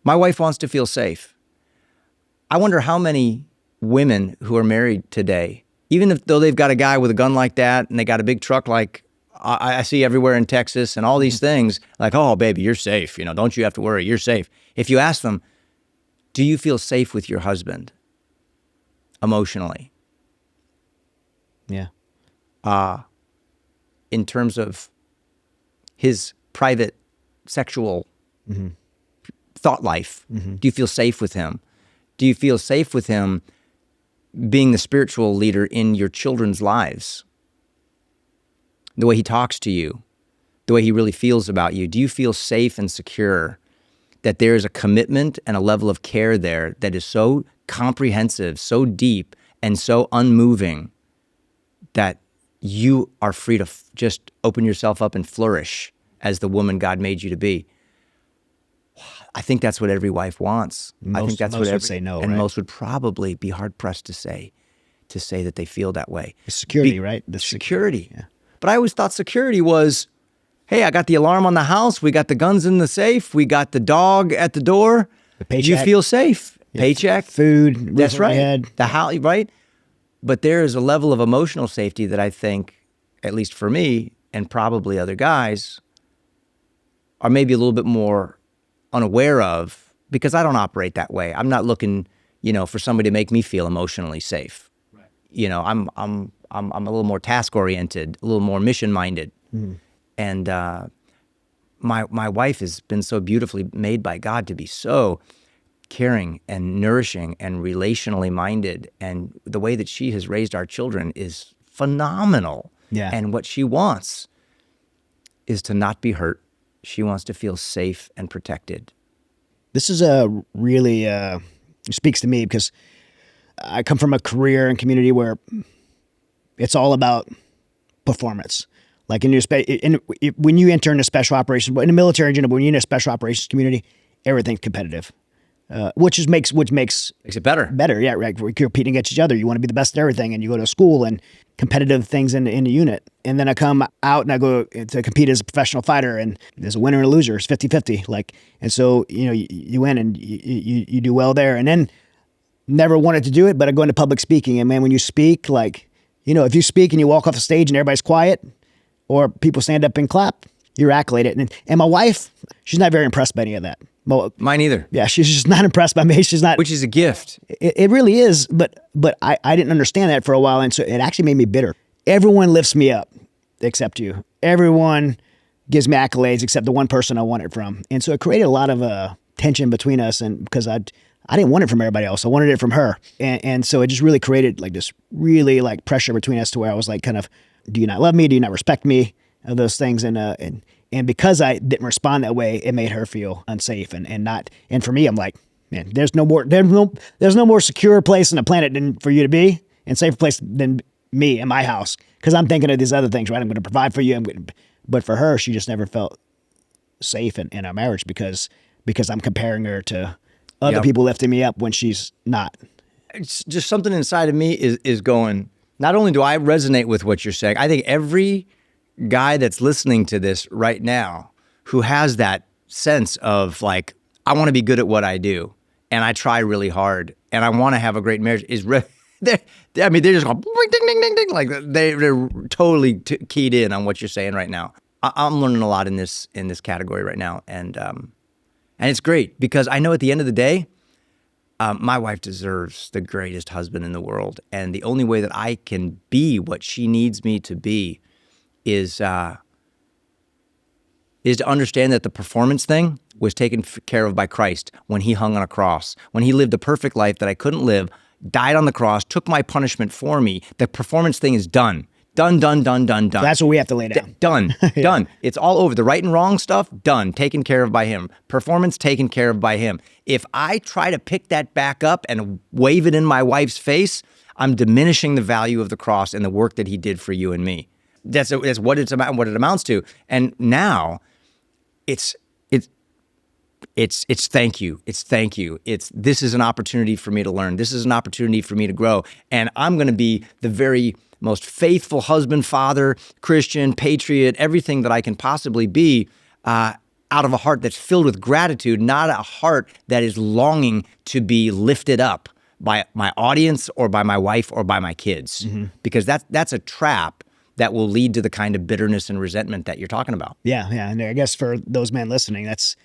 My wife wants to feel safe. I wonder how many women who are married today, even though they've got a guy with a gun like that and they got a big truck like I see everywhere in Texas and all these things, like, oh, baby, you're safe. You know, don't you have to worry. You're safe. If you ask them, do you feel safe with your husband emotionally? Yeah. In terms of his private sexual thought life, do you feel safe with him? Do you feel safe with him being the spiritual leader in your children's lives? The way he talks to you, the way he really feels about you. Do you feel safe and secure that there is a commitment and a level of care there that is so comprehensive, so deep, and so unmoving that you are free to just open yourself up and flourish as the woman God made you to be? I think that's what every wife wants. I think that's what would say no, and right? most would probably be hard pressed to say that they feel that way. The security, right? The security. Yeah. But I always thought security was, hey, I got the alarm on the house, we got the guns in the safe, we got the dog at the door. The paycheck. You feel safe. Yeah. Paycheck. Food. That's right. Head. The house, right? But there is a level of emotional safety that I think, at least for me, and probably other guys, are maybe a little bit more unaware of, because I don't operate that way. I'm not looking, for somebody to make me feel emotionally safe. Right. I'm a little more task oriented, a little more mission minded, and my wife has been so beautifully made by God to be so caring and nourishing and relationally minded, and the way that she has raised our children is phenomenal. Yeah. And what she wants is to not be hurt. She wants to feel safe and protected. This is a really speaks to me because I come from a career and community where it's all about performance. Like when you enter into special operations, in the military in general, when you're in a special operations community, everything's competitive, which makes it better. Better, yeah, right. We're competing against each other. You want to be the best at everything, and you go to school and competitive things in the unit. And then I come out and I go to compete as a professional fighter, and there's a winner and a loser. It's 50-50. And so, you win and you do well there. And then never wanted to do it, but I go into public speaking. And man, when you speak, if you speak and you walk off the stage and everybody's quiet or people stand up and clap, you're accoladed. And my wife, she's not very impressed by any of that. Mine either. Yeah, she's just not impressed by me. She's not. Which is a gift. It really is, but I didn't understand that for a while, and so it actually made me bitter. Everyone lifts me up except you. Everyone gives me accolades except the one person I want it from. And so it created a lot of tension between us, and because I didn't want it from everybody else. I wanted it from her. And so it just really created this really pressure between us to where I was kind of, do you not love me? Do you not respect me? Those things. And because I didn't respond that way, it made her feel unsafe and for me, I'm like, man, there's no more secure place on the planet than for you to be, and safer place than me in my house. Cause I'm thinking of these other things, right? I'm going to provide for you. But for her, she just never felt safe in our marriage because I'm comparing her to other people lifting me up when she's not. It's just something inside of me is going, not only do I resonate with what you're saying, I think every guy that's listening to this right now who has that sense of I want to be good at what I do and I try really hard and I want to have a great marriage they're just going ding, ding, ding, ding. They're totally keyed in on what you're saying right now. I'm learning a lot in this category right now. And it's great because I know at the end of the day, my wife deserves the greatest husband in the world. And the only way that I can be what she needs me to be is to understand that the performance thing was taken care of by Christ when he hung on a cross, when he lived a perfect life that I couldn't live, died on the cross, took my punishment for me. The performance thing is done. Done. That's what we have to lay down. Done. Done. It's all over. The right and wrong stuff, done. Taken care of by him. Performance, taken care of by him. If I try to pick that back up and wave it in my wife's face, I'm diminishing the value of the cross and the work that he did for you and me. That's what it's about, what it amounts to. And now it's thank you. It's thank you. This is an opportunity for me to learn. This is an opportunity for me to grow. And I'm going to be the very most faithful husband, father, Christian, patriot, everything that I can possibly be out out of a heart that's filled with gratitude, not a heart that is longing to be lifted up by my audience or by my wife or by my kids. Because that's a trap that will lead to the kind of bitterness and resentment that you're talking about. Yeah, yeah. And I guess for those men listening, that's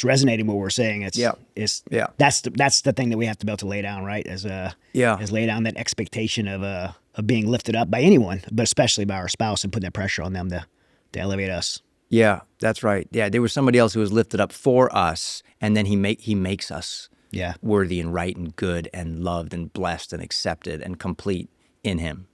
resonating what we're saying. That's the thing that we have to be able to lay down, right? Is lay down that expectation of being lifted up by anyone, but especially by our spouse, and putting that pressure on them to elevate us. Yeah, that's right. Yeah, there was somebody else who was lifted up for us, and then he makes us worthy and right and good and loved and blessed and accepted and complete in him.